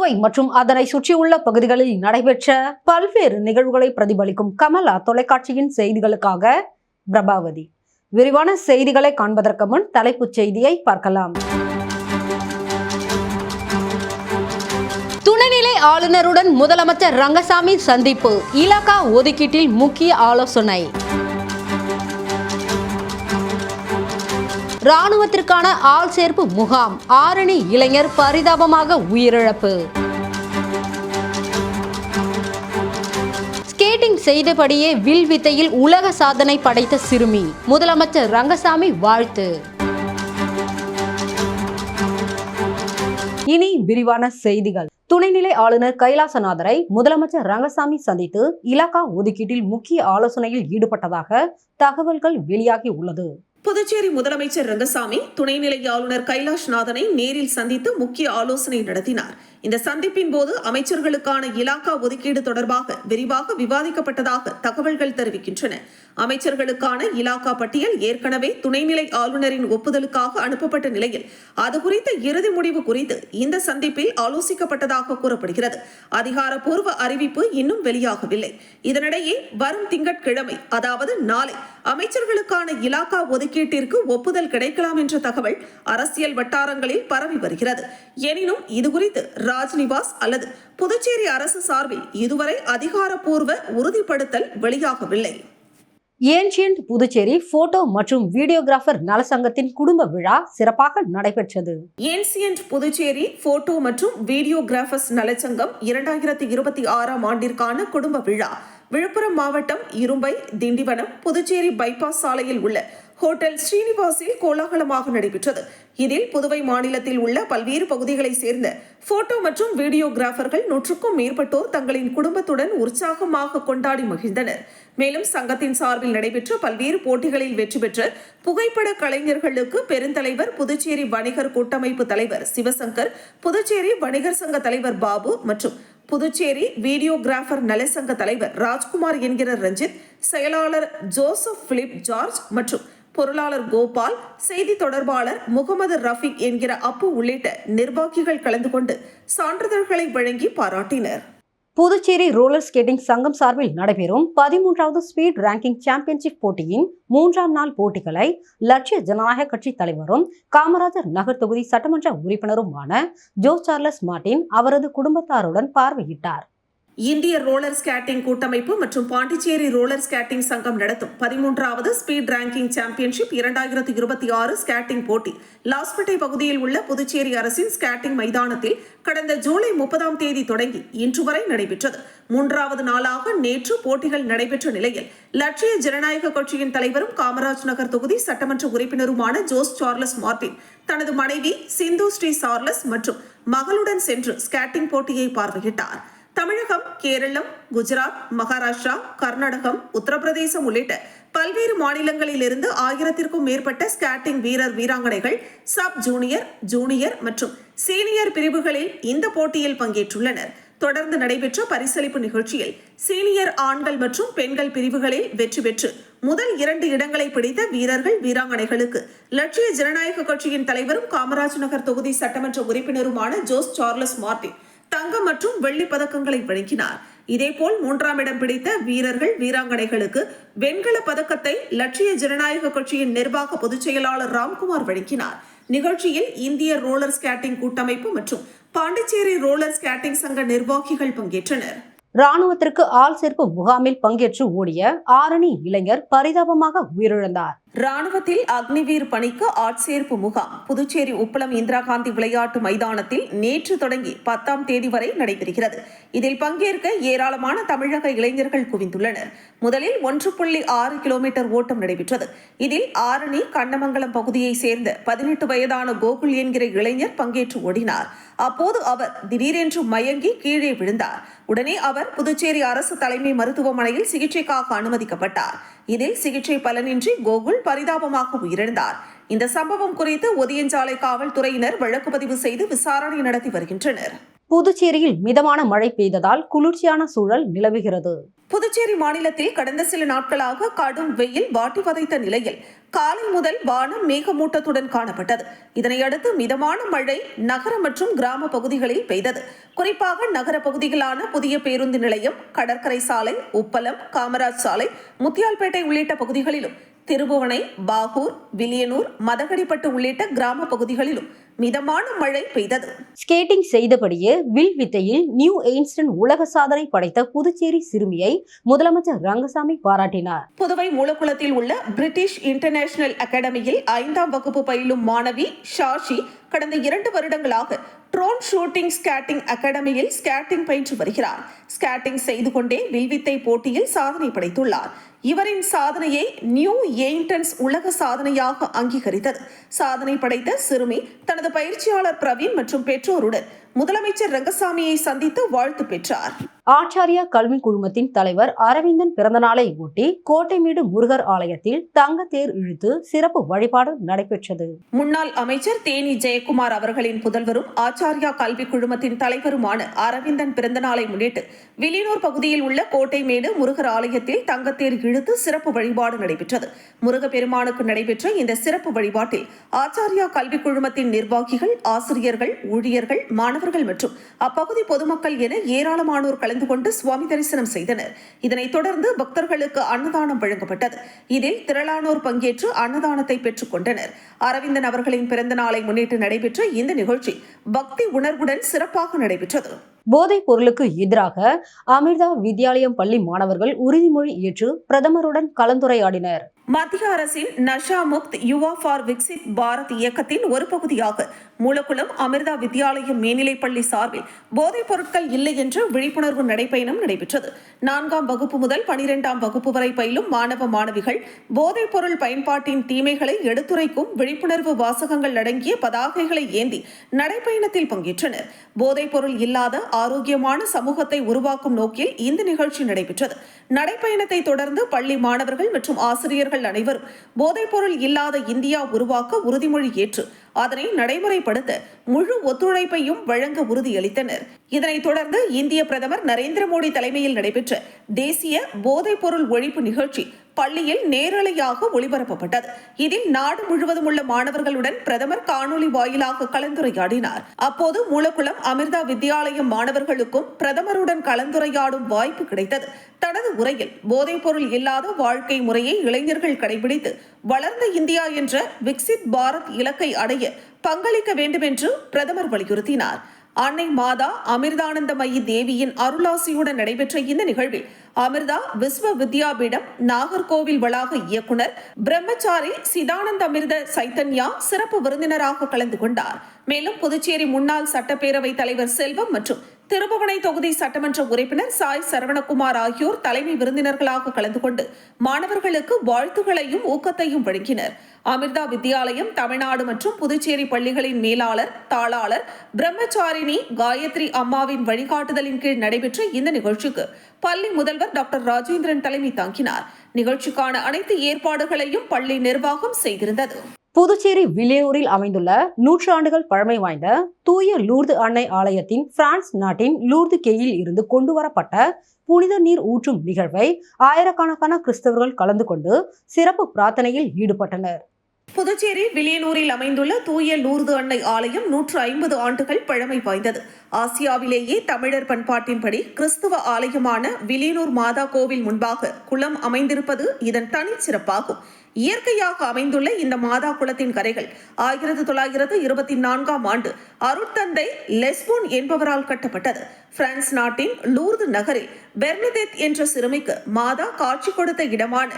புதுவை மற்றும் அதனை சுற்றியுள்ள பகுதிகளில் நடைபெற்ற பல்வேறு நிகழ்வுகளை பிரதிபலிக்கும் கமலா தொலைக்காட்சியின் செய்திகளுக்காக பிரபாவதி. விரிவான செய்திகளை காண்பதற்கு முன் தலைப்புச் செய்தியை பார்க்கலாம். துணைநிலை ஆளுநருடன் முதலமைச்சர் ரங்கசாமி சந்திப்பு, இலாகா ஒதுக்கீட்டில் முக்கிய ஆலோசனை. ராணுவத்திற்கான ஆள் சேர்ப்பு முகாம், ஆரணி இளைஞர் பரிதாபமாக உயிரிழப்பு. ஸ்கேட்டிங் செய்தபடியே வில் வித்தையில் உலக சாதனை படைத்த சிறுமி, முதலமைச்சர் ரங்கசாமி வாழ்த்து. இனி விரிவான செய்திகள். துணைநிலை ஆளுநர் கைலாசநாதரை முதலமைச்சர் ரங்கசாமி சந்தித்து இலாகா ஒதுக்கீட்டில் முக்கிய ஆலோசனையில் ஈடுபட்டதாக தகவல்கள் வெளியாகி உள்ளது. புதுச்சேரி முதலமைச்சர் ரங்கசாமி துணைநிலை ஆளுநர் கைலாஷ்நாதனை நேரில் சந்தித்து முக்கிய ஆலோசனை நடத்தினார். இந்த சந்திப்பின் போது அமைச்சர்களுக்கான இலாகா ஒதுக்கீடு தொடர்பாக விரிவாக விவாதிக்கப்பட்டதாக தகவல்கள் தெரிவிக்கின்றன. அமைச்சர்களுக்கான இலாகா பட்டியல் ஏற்கனவே துணைநிலை ஆளுநரின் ஒப்புதலுக்காக அனுப்பப்பட்ட நிலையில் அது குறித்த இறுதி முடிவு குறித்து இந்த சந்திப்பில் ஆலோசிக்கப்பட்டதாக கூறப்படுகிறது. அதிகாரப்பூர்வ அறிவிப்பு இன்னும் வெளியாகவில்லை. இதனிடையே வரும் திங்கட்கிழமை, அதாவது நாளை, அமைச்சர்களுக்கான இலாகா ஒதுக்கீட்டிற்கு ஒப்புதல் கிடைக்கலாம் என்ற தகவல் அரசியல் வட்டாரங்களில் பரவி வருகிறது. எனினும் இதுகுறித்து ராஜ்நிவாஸ் அல்லது புதுச்சேரி அரசு சார்பில் இதுவரை அதிகாரப்பூர்வ உறுதிப்படுத்தல் வெளியாகவில்லை. ஏன்ஷியன்ட் புதுச்சேரி போட்டோ மற்றும் வீடியோகிராஃபர் நலசங்கத்தின் குடும்ப விழா சிறப்பாக நடைபெற்றது. ஏன்ஷியன்ட் புதுச்சேரி போட்டோ மற்றும் வீடியோகிராஃபர்ஸ் நலச்சங்கம் 2026 ஆண்டிற்கான குடும்ப விழா விழுப்புரம் மாவட்டம் இரும்பை, திண்டிவனம், புதுச்சேரி பைபாஸ் சாலையில் உள்ள ஹோட்டல் ஸ்ரீனிவாசில் கோலாகலமாக நடைபெற்றது. இதில் புதுவை மாநிலத்தில் உள்ள பல்வேறு பகுதிகளை சேர்ந்த போட்டோ மற்றும் வீடியோகிராஃபர்கள் 100க்கும் மேற்பட்டோர் தங்களின் குடும்பத்துடன் உற்சாகமாக கொண்டாடி மகிழ்ந்தனர். மேலும் சங்கத்தின் சார்பில் நடைபெற்ற பல்வேறு போட்டிகளில் வெற்றி பெற்ற புகைப்பட கலைஞர்களுக்கு பெருந்தலைவர் புதுச்சேரி வணிகர் கூட்டமைப்பு தலைவர் சிவசங்கர், புதுச்சேரி வணிகர் சங்க தலைவர் பாபு மற்றும் புதுச்சேரி வீடியோகிராஃபர் நலசங்க தலைவர் ராஜ்குமார் என்கிற ரஞ்சித், செயலாளர் ஜோசப் பிலிப் ஜார்ஜ் மற்றும் பொருளாளர் கோபால், செய்தி தொடர்பாளர் முகமது ரஃபீக் என்கிற அப்பு உள்ளிட்ட நிர்வாகிகள் கலந்து கொண்டு சான்றிதழ்களை வழங்கி பாராட்டினர். புதுச்சேரி ரோலர் ஸ்கேட்டிங் சங்கம் சார்பில் நடைபெறும் 13வது ஸ்பீட் ரேங்கிங் சாம்பியன்ஷிப் போட்டியின் 3ஆம் நாள் போட்டிகளை லட்சிய ஜனநாயக கட்சி தலைவரும் காமராஜர் நகர் தொகுதி சட்டமன்ற உறுப்பினருமான ஜோஸ் சார்லஸ் மார்டின் அவரது குடும்பத்தாருடன் பார்வையிட்டார். இந்திய ரோலர் ஸ்கேட்டிங் கூட்டமைப்பு மற்றும் பாண்டிச்சேரி ரோலர் ஸ்கேட்டிங் சங்கம் நடத்தும் 13வது ஸ்பீட் ரேங்கிங் சாம்பியன்ஷிப் 2026 ஸ்கேட்டிங் போட்டி லாஸ்பேட்டை பகுதியில் உள்ள புதுச்சேரி அரசின் ஸ்கேட்டிங் மைதானத்தில் கடந்த ஜூலை 30ஆம் தேதி தொடங்கி இன்று வரை நடைபெற்றது. 3வது நாளாக நேற்று போட்டிகள் நடைபெற்ற நிலையில் லட்சிய ஜனநாயக கட்சியின் தலைவரும் காமராஜ் நகர் தொகுதி சட்டமன்ற உறுப்பினருமான ஜோஸ் சார்லஸ் மார்டின் தனது மனைவி சிந்து ஸ்ரீ சார்லஸ் மற்றும் மகளுடன் சென்று ஸ்கேட்டிங் போட்டியை பார்வையிட்டார். தமிழகம், கேரளம், குஜராத், மகாராஷ்டிரா, கர்நாடகம், உத்தரப்பிரதேசம் உள்ளிட்ட பல்வேறு மாநிலங்களில் இருந்து 1000க்கும் மேற்பட்ட ஸ்கேட்டிங் வீரர் வீராங்கனைகள் சப் ஜூனியர், ஜூனியர் மற்றும் சீனியர் பிரிவுகளில் இந்த போட்டியில் பங்கேற்றுள்ளனர். தொடர்ந்து நடைபெற்ற பரிசளிப்பு நிகழ்ச்சியில் சீனியர் ஆண்கள் மற்றும் பெண்கள் பிரிவுகளில் வெற்றி பெற்று முதல் 2 இடங்களை பிடித்த வீரர்கள் வீராங்கனைகளுக்கு லட்சிய ஜனநாயக கட்சியின் தலைவரும் காமராஜ் நகர் தொகுதி சட்டமன்ற உறுப்பினருமான ஜோஸ் சார்லஸ் மார்டின் தங்கம் மற்றும் வெள்ளி பதக்கங்களை வழங்கினார். இதேபோல் 3ஆம் இடம் பிடித்த வீரர்கள் வீராங்கனைகளுக்கு வெண்கல பதக்கத்தை லட்சிய ஜனநாயக கட்சியின் நிர்வாக பொதுச் செயலாளர் ராம்குமார் வழங்கினார். நிகழ்ச்சியில் இந்திய ரோலர் ஸ்கேட்டிங் கூட்டமைப்பு மற்றும் பாண்டிச்சேரி ரோலர் ஸ்கேட்டிங் சங்க நிர்வாகிகள் பங்கேற்றனர். ராணுவத்திற்கு ஆள் சேர்ப்பு முகாமில் பங்கேற்று ஓடிய ஆரணி இளைஞர் பரிதாபமாக உயிரிழந்தார். ராணுவத்தில் அக்னிவீர் பணிக்கு ஆட்சேர்ப்பு முகாம் புதுச்சேரி உப்பளம் இந்திரா காந்தி விளையாட்டு மைதானத்தில் நேற்று தொடங்கி 10ஆம் தேதி வரை நடைபெறுகிறது. இதில் பங்கேற்க ஏராளமான தமிழக இளைஞர்கள் குவிந்துள்ளனர். முதலில் 1.6 கிலோமீட்டர் ஓட்டம் நடைபெற்றது. இதில் ஆரணி கண்ணமங்கலம் பகுதியை சேர்ந்த 18 வயதான கோகுல் என்கிற இளைஞர் பங்கேற்று ஓடினார். அப்போது அவர் திடீரென்று மயங்கி கீழே விழுந்தார். உடனே அவர் புதுச்சேரி அரசு தலைமை மருத்துவமனையில் சிகிச்சைக்காக அனுமதிக்கப்பட்டார். இதில் சிகிச்சை பலனின்றி கோகுல் பரிதாபமாக உயிரிழந்தார். இந்த சம்பவம் குறித்து ஒதியஞ்சாலை காவல்துறையினர் வழக்கு பதிவு செய்து விசாரணை நடத்தி வருகின்றனர். புதுச்சேரியில் மிதமான மழை பெய்ததால் குளிர்ச்சியான சூழல் நிலவுகிறது. புதுச்சேரி மாநிலத்தில் கடந்த சில நாட்களாக கடும் வெயில் வாட்டி வதைத்த நிலையில் காலை முதல் வானம் மேகமூட்டத்துடன் காணப்பட்டது. இதனையடுத்து மிதமான மழை நகர மற்றும் கிராம பகுதிகளில் பெய்தது. குறிப்பாக நகர பகுதிகளான புதிய பேருந்து நிலையம், கடற்கரை சாலை, உப்பளம், காமராஜ் சாலை, முத்தியால்பேட்டை உள்ளிட்ட பகுதிகளிலும், திருபுவனை, பாகூர், வில்லியனூர், மதகடிப்பட்டு உள்ளிட்ட கிராம பகுதிகளிலும் மிதமான மழை பெய்தது. ஸ்கேட்டிங் செய்தபடியே வில் வித்தையில் நியூ எயின்ஸ்டன் உலக சாதனை படைத்த புதுச்சேரி சிறுமியை முதலமைச்சர் ரங்கசாமி பாராட்டினார். புதுவை மூலக்குளத்தில் உள்ள பிரிட்டிஷ் இன்டர்நேஷனல் அகாடமியில் 5ஆம் வகுப்பு பயிலும் மாணவி ஷாஷி கடந்த 2 வருடங்களாக ட்ரோன் ஷூட்டிங் ஸ்கேட்டிங் அகாடமியில் ஸ்கேட்டிங் பயின்று வருகிறார். ஸ்கேட்டிங் செய்து கொண்டே வில்வித்தை போட்டியில் சாதனை படைத்துள்ளார். இவரின் சாதனையை நியூ எயின்டன்ஸ் உலக சாதனையாக அங்கீகரித்தது. சாதனை படைத்த சிறுமி தனது பயிற்சியாளர் பிரவீன் மற்றும் பெற்றோருடன் முதலமைச்சர் ரங்கசாமியை சந்தித்து வாழ்த்து பெற்றார். ஆச்சாரியா கல்வி குழுமத்தின் தலைவர் அரவிந்தன் பிறந்தநாளை ஒட்டி கோட்டைமேடு முருகர் ஆலயத்தில் தங்க தேர் இழுத்து சிறப்பு வழிபாடு நடைபெற்றது. முன்னாள் அமைச்சர் தேனி ஜெயக்குமார் அவர்களின் புதல்வரும் ஆச்சாரியா கல்வி குழுமத்தின் தலைவருமான அரவிந்தன் பிறந்தநாளை முன்னிட்டு வில்லியனூர் பகுதியில் உள்ள கோட்டைமேடு முருகர் ஆலயத்தில் தங்கத்தேர் இழுத்து சிறப்பு வழிபாடு நடைபெற்றது. முருகப்பெருமானுக்கு நடைபெற்ற இந்த சிறப்பு வழிபாட்டில் ஆச்சாரியா கல்வி குழுமத்தின் நிர்வாகிகள், ஆசிரியர்கள், ஊழியர்கள், மாணவர்கள் மற்றும் அப்பகுதி பொதுமக்கள் என ஏராளமானோர் கலந்து கொண்டு சுவாமி தரிசனம் செய்தனர். இதனைத் தொடர்ந்து பக்தர்களுக்கு அன்னதானம் வழங்கப்பட்டது. இதில் திரளானோர் பங்கேற்று அன்னதானத்தை பெற்றுக் கொண்டனர். அரவிந்தன் அவர்களின் பிறந்த நாளை முன்னிட்டு நடைபெற்ற இந்த நிகழ்ச்சி பக்தி உணர்வுடன் சிறப்பாக நடைபெற்றது. போதைப் பொருளுக்கு எதிராக அமிர்தா வித்யாலயம் பள்ளி மாணவர்கள் உறுதிமொழி ஏற்று பிரதமருடன் கலந்துரையாடினர். மத்திய அரசின் நஷா முக்த் யுவா ஃபார் விக்சித் பாரத் இயக்கத்தின் ஒரு பகுதியாக மூலக்குளம் அமிர்தா வித்யாலயம் மேல்நிலைப்பள்ளி சார்பில் போதைப் பொருட்கள் இல்லை என்ற விழிப்புணர்வு நடைபயணம் நடைபெற்றது. 4ஆம் வகுப்பு முதல் 12ஆம் வகுப்பு வரை பயிலும் மாணவ மாணவிகள் போதைப் பொருள் பயன்பாட்டின் தீமைகளை எடுத்துரைக்கும் விழிப்புணர்வு வாசகங்கள் அடங்கிய பதாகைகளை ஏந்தி நடைபயணத்தில் பங்கேற்றனர். போதைப் பொருள் இல்லாத ஆரோக்கியமான சமூகத்தை உருவாக்கும் நோக்கில் இந்த நிகழ்ச்சி நடைபெற்றது. நடைபயணத்தை தொடர்ந்து பள்ளி மாணவர்கள் மற்றும் ஆசிரியர்கள் அனைவரும் போதைப்பொருள் இல்லாத இந்தியா உருவாக்க உறுதிமொழி ஏற்று அதனை நடைமுறைப்படுத்த முழு ஒத்துழைப்பையும் வழங்க உறுதியளித்தனர். இதனைத் தொடர்ந்து இந்திய பிரதமர் நரேந்திர மோடி தலைமையில் நடைபெற்ற தேசிய போதைப்பொருள் ஒழிப்பு நிகழ்ச்சி பள்ளியில் நேரலையாக ஒளிபரப்பப்பட்டது. இதில் நாடு முழுவதும் உள்ள மாணவர்களுடன் பிரதமர் காணொலி வாயிலாக கலந்துரையாடினார். அப்போது மூலக்குளம் அமிர்தா வித்யாலயம் மாணவர்களுக்கும் பிரதமருடன் கலந்துரையாடும் வாய்ப்பு கிடைத்தது. தனது உரையில் போதைப் பொருள் இல்லாத வாழ்க்கை முறையை இளைஞர்கள் கடைபிடித்து வளர்ந்த இந்தியா என்ற விக்சித் பாரத் இலக்கை அடைய பங்களிக்க வேண்டும் என்று பிரதமர் வலியுறுத்தினார். அன்னை மாதா அமிர்தானந்தமயி தேவியின் அருளாசியுடன் நடைபெற்ற இந்த நிகழ்வில் அமிர்தா விஸ்வ வித்யாபீடம் நாகர்கோவில் வளாக இயக்குனர் பிரம்மச்சாரி சிதானந்த அமிர்த சைத்தன்யா சிறப்பு விருந்தினராக கலந்து கொண்டார். மேலும் புதுச்சேரி முன்னாள் சட்டப்பேரவை தலைவர் செல்வம் மற்றும் திருபுவனை தொகுதி சட்டமன்ற உறுப்பினர் சாய் சரவணகுமார் ஆகியோர் தலைமை விருந்தினர்களாக கலந்து கொண்டு மாணவர்களுக்கு வாழ்த்துகளையும் ஊக்கத்தையும் வழங்கினர். அமிர்தா வித்யாலயம் தமிழ்நாடு மற்றும் புதுச்சேரி பள்ளிகளின் மேலாளர், தாளாளர் பிரம்மச்சாரிணி காயத்ரி அம்மாவின் வழிகாட்டுதலின் கீழ் நடைபெற்ற இந்த நிகழ்ச்சிக்கு பள்ளி முதல்வர் டாக்டர் ராஜேந்திரன் தலைமை தாங்கினார். நிகழ்ச்சிக்கான அனைத்து ஏற்பாடுகளையும் பள்ளி நிர்வாகம் செய்திருந்தது. புதுச்சேரி வில்லியனூரில் அமைந்துள்ள 100 ஆண்டுகள் பழமை வாய்ந்த தூய லூர்து அன்னை ஆலயத்தின் பிரான்ஸ் நாட்டின் லூர்து கேயில் இருந்து கொண்டு வரப்பட்ட புனித நீர் ஊற்றும் நிகழ்வை ஆயிரக்கணக்கான கிறிஸ்தவர்கள் கலந்து கொண்டு சிறப்பு பிரார்த்தனையில் ஈடுபட்டனர். புதுச்சேரி வில்லியனூரில் அமைந்துள்ள தூய லூர்து அன்னை ஆலயம் 150 ஆண்டுகள் பழமை வாய்ந்தது. ஆசியாவிலேயே தமிழர் பண்பாட்டின்படி கிறிஸ்துவ ஆலயமான வில்லியனூர் மாதா கோவில் முன்பாக குளம் அமைந்திருப்பது இதன் தனிச்சிறப்பாகும். இயற்கையாக அமைந்துள்ள இந்த மாதா குளத்தின் கரைகள் 1924ஆம் ஆண்டு அருட்தந்தை லெஸ்போன் என்பவரால் கட்டப்பட்டது. பிரான்ஸ் நாட்டின் லூர்து நகரில் பெர்னிதெத் என்ற சிறுமிக்கு மாதா காட்சி கொடுத்த இடமான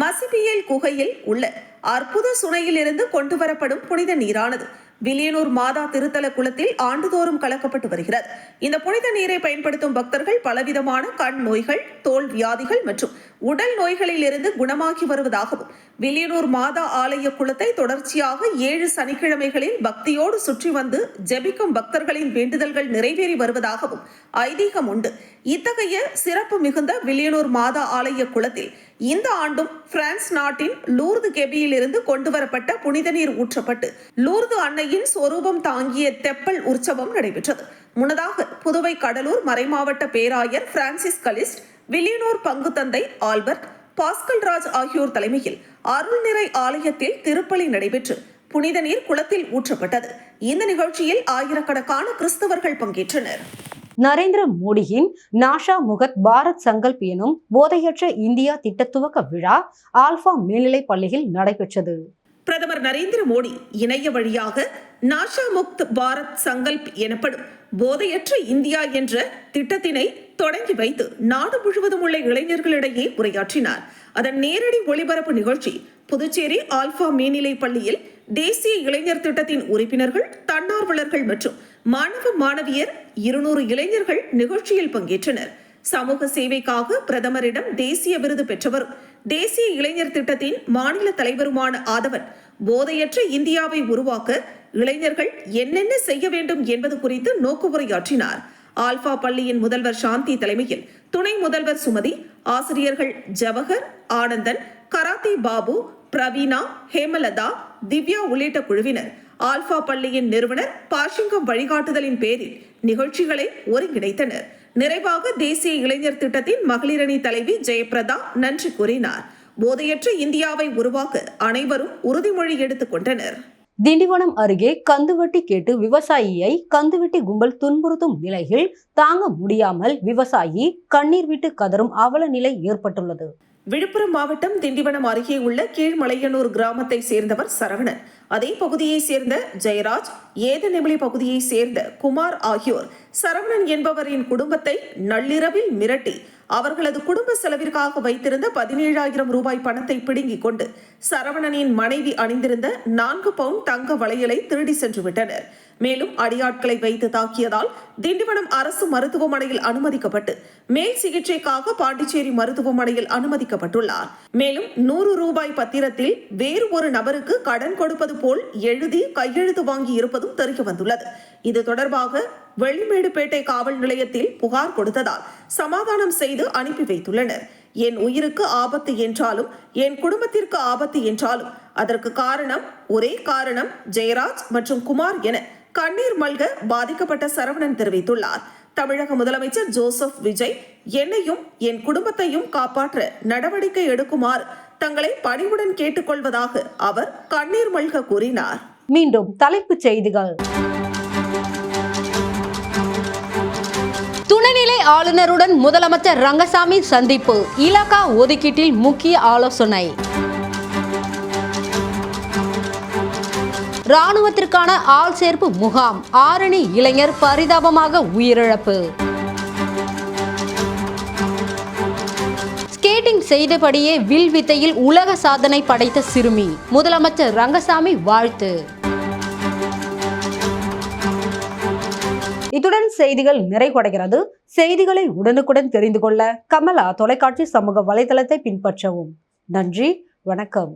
மசிபியல் குகையில் உள்ள அற்புத சுனையிலிருந்து கொண்டு வரப்படும் புனித நீரானது வில்லியனூர் மாதா திருத்தல குளத்தில் ஆண்டுதோறும் கலக்கப்பட்டு வருகிறது. இந்த புனித நீரை பயன்படுத்தும் பக்தர்கள் பலவிதமான கண் நோய்கள், தோல் வியாதிகள் மற்றும் உடல் நோய்களில் இருந்து குணமாகி வருவதாகவும் வில்லியனூர் மாதா ஆலய குளத்தை தொடர்ச்சியாக 7 சனிக்கிழமைகளில் பக்தியோடு சுற்றி வந்து ஜெபிக்கும் பக்தர்களின் வேண்டுதல்கள் நிறைவேறி வருவதாகவும் ஐதீகம் உண்டு. இத்தகைய சிறப்பு மிகுந்த வில்லியனூர் மாதா ஆலய குளத்தில் இந்த ஆண்டும் பிரான்ஸ் நாட்டின் லூர்து கெபியில் இருந்து கொண்டு வரப்பட்ட புனித நீர் ஊற்றப்பட்டு லூர்து அன்னையின் சொரூபம் தாங்கிய தெப்பல் உற்சவம் நடைபெற்றது. முன்னதாக புதுவை கடலூர் மறைமாவட்ட பேராயர் பிரான்சிஸ் கலிஸ்ட், வில்லியனூர் பங்கு தந்தை ஆல்பர்ட், பாஸ்கல் ராஜ் ஆகியோர் தலைமையில் அருள்நிறை ஆலயத்தில் திருப்பலி நடைபெற்று புனித நீர் குளத்தில் ஊற்றப்பட்டது. இந்த நிகழ்ச்சியில் ஆயிரக்கணக்கான கிறிஸ்தவர்கள் பங்கேற்றனர். நரேந்திர மோடியின் நாஷா முகத் பாரத் சங்கல்ப் எனும் போதையற்ற இந்தியா திட்ட துவக்க விழா ஆல்பா மேல்நிலைப் பள்ளியில் நடைபெற்றது. பிரதமர் நரேந்திர மோடி இணைய வழியாக நாஷா முக்த் பாரத் சங்கல்ப் எனப்படும் போதையற்ற இந்தியா என்ற திட்டத்தினை தொடங்கி வைத்து நாடு முழுவதும் உள்ள இளைஞர்களிடையே உரையாற்றினார். அதன் நேரடி ஒளிபரப்பு நிகழ்ச்சி புதுச்சேரி ஆல்பா மேல்நிலைப் பள்ளியில் தேசிய இளைஞர் திட்டத்தின் உறுப்பினர்கள், தன்னார்வலர்கள் மற்றும் மாணவ மாணவியர் 200 இளைஞர்கள் நிகழ்ச்சியில் பங்கேற்றனர். சமூக சேவைக்காக பிரதமரிடம் தேசிய விருது பெற்றவரும் தேசிய இளைஞர் திட்டத்தின் மாநில தலைவருமான ஆதவன் போதையற்ற இந்தியாவை உருவாக்க இளைஞர்கள் என்னென்ன செய்ய வேண்டும் என்பது குறித்து நோக்குவுரையாற்றினார். ஆல்பா பள்ளியின் முதல்வர் சாந்தி தலைமையில் துணை முதல்வர் சுமதி, ஆசிரியர்கள் ஜவஹர், ஆனந்தன், கராத்தி பாபு, பிரவீனா, ஹேமலதா, திவ்யா உள்ளிட்ட குழுவினர் ஆல்பா பள்ளியின் நிறுவனர் பாஷிங்கம் வழிகாட்டுதலின் பேரில் நிகழ்ச்சிகளை ஒருங்கிணைத்தனர். நிறைவாக தேசிய இளைஞர் திட்டத்தின் மகளிரணி தலைவி ஜெயபிரதா நன்றி கூறினார். போதையற்ற இந்தியாவை உருவாக்க அனைவரும் உறுதிமொழி எடுத்துக் கொண்டனர். திண்டிவனம் அருகே கந்துவட்டி கேட்டு விவசாயியை கந்துவட்டி கும்பல் துன்புறுத்தும் நிலையில் தாங்க முடியாமல் விவசாயி கண்ணீர் விட்டு கதறும் அவல நிலை ஏற்பட்டுள்ளது. விழுப்புரம் மாவட்டம் திண்டிவனம் அருகே உள்ள கீழ்மலையனூர் கிராமத்தை சேர்ந்தவர் சரவணன். அதே பகுதியை சேர்ந்த ஜெயராஜ், ஏதநெமிலி பகுதியை சேர்ந்த குமார் ஆகியோர் சரவணன் என்பவரின் குடும்பத்தை நள்ளிரவில் மிரட்டி அவர்களது குடும்ப செலவிற்காக வைத்திருந்த 17,000 ரூபாய் பணத்தை பிடுங்கிக் கொண்டு சரவணனின் மனைவி அணிந்திருந்த 4 பவுண்ட் தங்க வளையலை திருடி சென்று விட்டனர். மேலும் அடியாட்களை வைத்து தாக்கியதால் திண்டிவனம் அரசு மருத்துவமனையில் அனுமதிக்கப்பட்டு மேல் சிகிச்சைக்காக பாண்டிச்சேரி மருத்துவமனையில் அனுமதிக்கப்பட்டுள்ளார். மேலும் 100 ரூபாய் பத்திரத்தில் வேறு ஒரு நபருக்கு கடன் கொடுப்பது போல் எழுதி கையெழுத்து வாங்கி இருப்பதும் தெரிய வந்துள்ளது. இது தொடர்பாக வெள்ளிமேடுபேட்டை காவல் நிலையத்தில் புகார் கொடுத்ததால் சமாதானம் செய்து அனுப்பி வைத்துள்ளனர். என் உயிருக்கு ஆபத்து என்றாலும் என் குடும்பத்திற்கு ஆபத்து என்றாலும் அதற்கு ஒரே காரணம் ஜெயராஜ் மற்றும் குமார் என கண்ணீர் மல்க பாதிக்கப்பட்ட சரவணன் தெரிவித்துள்ளார். தமிழக முதலமைச்சர் ஜோசப் விஜய் என்னையும் என் குடும்பத்தையும் காப்பாற்ற நடவடிக்கை எடுக்குமாறு தங்களை பணிவுடன் கேட்டுக்கொள்வதாக அவர் கண்ணீர் மல்க கூறினார். மீண்டும் தலைப்புச் செய்திகள். துணைநிலை ஆளுநருடன் முதலமைச்சர் ரங்கசாமி சந்திப்பு, இலாகா ஒதுக்கீட்டில் முக்கிய ஆலோசனை. ராணுவத்திற்கான ஆள் சேர்ப்பு முகாம், ஆரணி இளைஞர் பரிதாபமாக உயிரிழப்பு. ஸ்கேட்டிங் செய்தபடியே வில் வித்தையில் உலக சாதனை படைத்த சிறுமி, முதலமைச்சர் ரங்கசாமி வாழ்த்து. இத்துடன் செய்திகள் நிறைவடைகிறது. செய்திகளை உடனுக்குடன் தெரிந்து கொள்ள கமலா தொலைக்காட்சி சமூக வலைதளத்தை பின்பற்றவும். நன்றி, வணக்கம்.